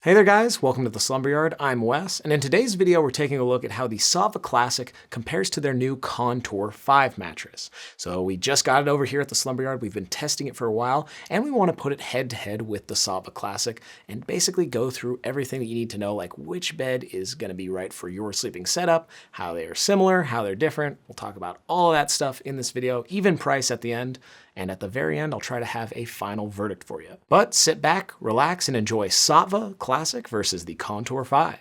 Hey there guys, welcome to the Slumber Yard. I'm Wes, and in today's video we're taking a look at how the Saatva Classic compares to their new Contour5 mattress. So we just got it over here at the Slumber Yard, we've been testing it for a while, and we want to put it head to head with the Saatva Classic and basically go through everything that you need to know, like which bed is going to be right for your sleeping setup, how they are similar, how they're different. We'll talk about all of that stuff in this video, even price at the end. And at the very end, I'll try to have a final verdict for you. But sit back, relax, and enjoy Saatva Classic versus the Contour5.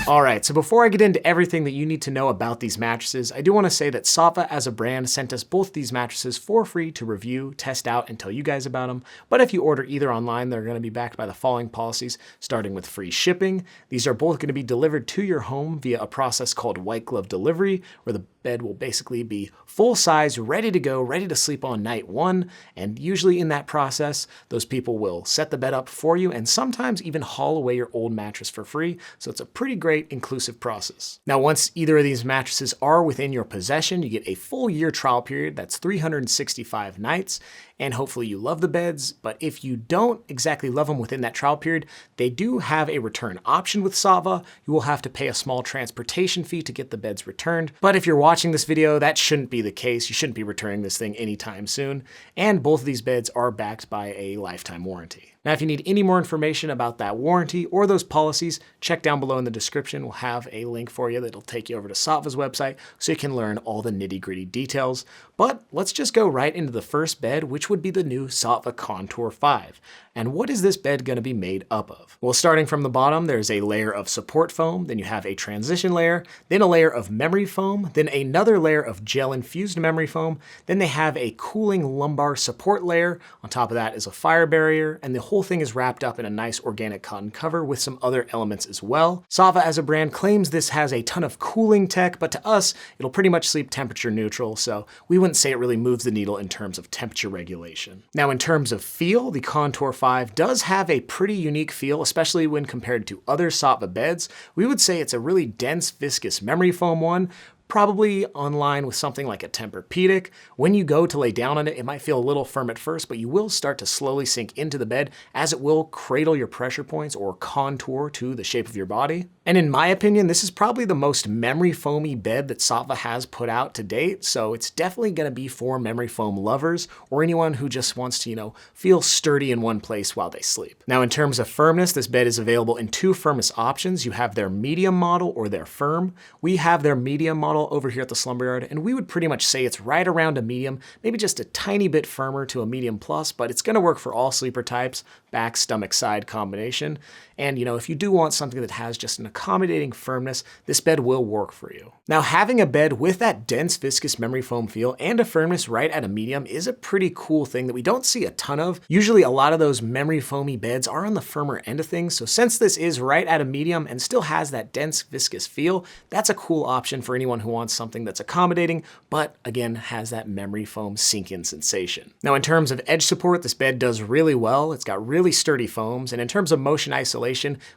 Alright, so before I get into everything that you need to know about these mattresses, I do want to say that Saatva as a brand sent us both these mattresses for free to review, test out, and tell you guys about them. But if you order either online, they're going to be backed by the following policies, starting with free shipping. These are both going to be delivered to your home via a process called white glove delivery, where the bed will basically be full size, ready to go, ready to sleep on night one. And usually in that process, those people will set the bed up for you and sometimes even haul away your old mattress for free. So it's a pretty great inclusive process. Now, once either of these mattresses are within your possession, you get a full year trial period. That's 365 nights. And hopefully you love the beds, but if you don't exactly love them within that trial period, they do have a return option with Saatva. You will have to pay a small transportation fee to get the beds returned. But if you're watching this video, that shouldn't be the case. You shouldn't be returning this thing anytime soon. And both of these beds are backed by a lifetime warranty. Now, if you need any more information about that warranty or those policies, check down below in the description. We'll have a link for you that'll take you over to Saatva's website so you can learn all the nitty-gritty details. But let's just go right into the first bed, which would be the new Saatva Contour5. And what is this bed going to be made up of? Well, starting from the bottom, there's a layer of support foam, then you have a transition layer, then a layer of memory foam, then another layer of gel-infused memory foam, then they have a cooling lumbar support layer. On top of that is a fire barrier, and the whole thing is wrapped up in a nice organic cotton cover with some other elements as well. Saatva as a brand claims this has a ton of cooling tech, but to us, it'll pretty much sleep temperature neutral, so we wouldn't say it really moves the needle in terms of temperature regulation. Now, in terms of feel, the Contour5 does have a pretty unique feel, especially when compared to other Saatva beds. We would say it's a really dense, viscous memory foam one, probably on line with something like a Tempur-Pedic. When you go to lay down on it, it might feel a little firm at first, but you will start to slowly sink into the bed as it will cradle your pressure points or contour to the shape of your body. And in my opinion, this is probably the most memory foamy bed that Saatva has put out to date, so it's definitely going to be for memory foam lovers or anyone who just wants to, feel sturdy in one place while they sleep. Now, in terms of firmness, this bed is available in two firmness options. You have their medium model or their firm. We have their medium model over here at the Slumber Yard, and we would pretty much say it's right around a medium, maybe just a tiny bit firmer to a medium plus, but it's going to work for all sleeper types, back, stomach, side combination. And if you do want something that has just an accommodating firmness, this bed will work for you. Now, having a bed with that dense viscous memory foam feel and a firmness right at a medium is a pretty cool thing that we don't see a ton of. Usually a lot of those memory foamy beds are on the firmer end of things, so since this is right at a medium and still has that dense viscous feel, that's a cool option for anyone who wants something that's accommodating, but again, has that memory foam sink-in sensation. Now, in terms of edge support, this bed does really well. It's got really sturdy foams, and in terms of motion isolation,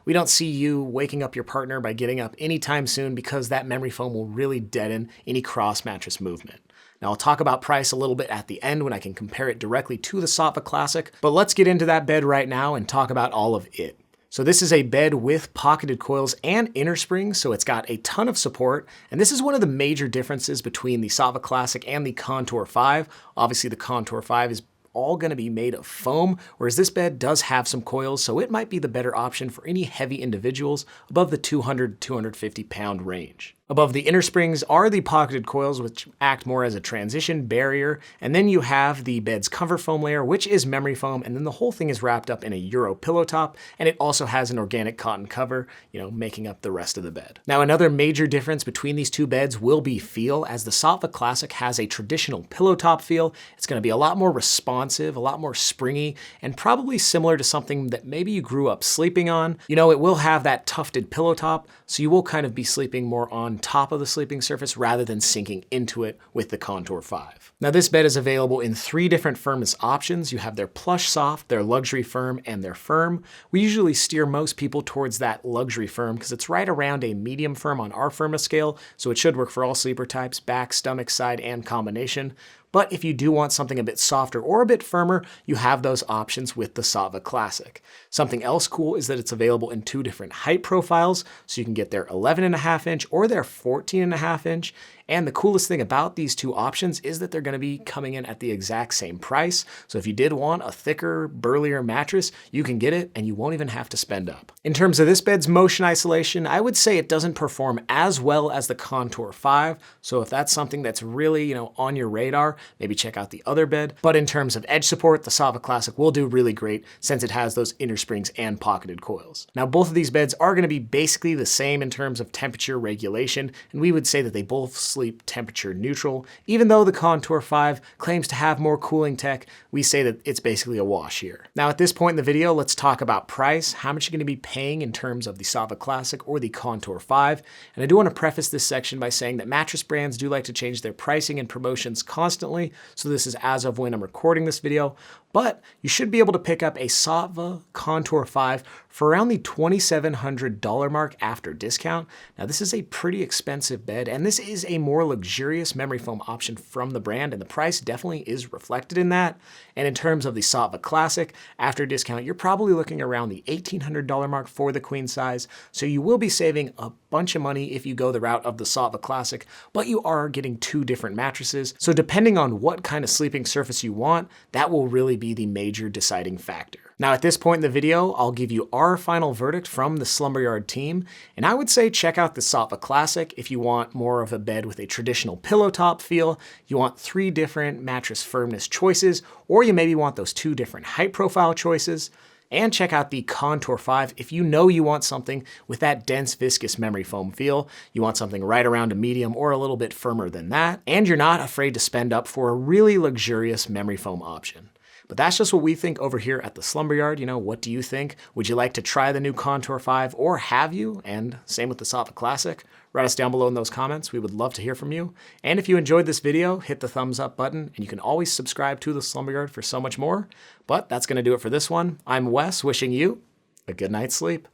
we don't see you waking up your partner by getting up anytime soon because that memory foam will really deaden any cross mattress movement. Now, I'll talk about price a little bit at the end when I can compare it directly to the Saatva Classic, but let's get into that bed right now and talk about all of it. So this is a bed with pocketed coils and inner springs, so it's got a ton of support, and this is one of the major differences between the Saatva Classic and the Contour5. Obviously, the Contour5 is all going to be made of foam, whereas this bed does have some coils, so it might be the better option for any heavy individuals above the 200 to 250 pound range. Above the inner springs are the pocketed coils, which act more as a transition barrier, and then you have the bed's comfort foam layer, which is memory foam, and then the whole thing is wrapped up in a Euro pillow top, and it also has an organic cotton cover, making up the rest of the bed. Now, another major difference between these two beds will be feel, as the Saatva Classic has a traditional pillow top feel. It's going to be a lot more responsive, a lot more springy, and probably similar to something that maybe you grew up sleeping on. It will have that tufted pillow top, so you will kind of be sleeping more on top of the sleeping surface rather than sinking into it with the Contour5. Now, this bed is available in three different firmness options. You have their plush soft, their luxury firm, and their firm. We usually steer most people towards that luxury firm because it's right around a medium firm on our firmness scale, so it should work for all sleeper types, back, stomach, side, and combination. But if you do want something a bit softer or a bit firmer, you have those options with the Saatva Classic. Something else cool is that it's available in 2 different height profiles, so you can get their 11.5 inch or their 14.5 inch. And the coolest thing about these 2 options is that they're going to be coming in at the exact same price. So if you did want a thicker, burlier mattress, you can get it and you won't even have to spend up. In terms of this bed's motion isolation, I would say it doesn't perform as well as the Contour 5. So if that's something that's really, on your radar, maybe check out the other bed. But in terms of edge support, the Saatva Classic will do really great since it has those inner springs and pocketed coils. Now, both of these beds are going to be basically the same in terms of temperature regulation, and we would say that they both sleep temperature neutral. Even though the Contour 5 claims to have more cooling tech, we say that it's basically a wash here. Now, at this point in the video, let's talk about price, how much you're going to be paying in terms of the Saatva Classic or the Contour 5. And I do want to preface this section by saying that mattress brands do like to change their pricing and promotions constantly, so this is as of when I'm recording this video. But you should be able to pick up a Saatva Contour 5 for around the $2,700 mark after discount. Now, this is a pretty expensive bed, and this is a more luxurious memory foam option from the brand, and the price definitely is reflected in that. And in terms of the Saatva Classic, after discount, you're probably looking around the $1,800 mark for the queen size, so you will be saving a bunch of money if you go the route of the Saatva Classic, but you are getting 2 different mattresses. So depending on what kind of sleeping surface you want, that will really be the major deciding factor. Now, at this point in the video, I'll give you our final verdict from the Slumber Yard team, and I would say check out the Saatva Classic if you want more of a bed with a traditional pillow top feel, you want 3 different mattress firmness choices, or you maybe want those 2 different height profile choices. And check out the Contour 5 if you know you want something with that dense viscous memory foam feel. You want something right around a medium or a little bit firmer than that, and you're not afraid to spend up for a really luxurious memory foam option. But that's just what we think over here at the Slumber Yard. What do you think? Would you like to try the new Contour 5, or have you? And same with the Saatva Classic. Write us down below in those comments. We would love to hear from you. And if you enjoyed this video, hit the thumbs up button, and you can always subscribe to the Slumber Yard for so much more. But that's going to do it for this one. I'm Wes, wishing you a good night's sleep.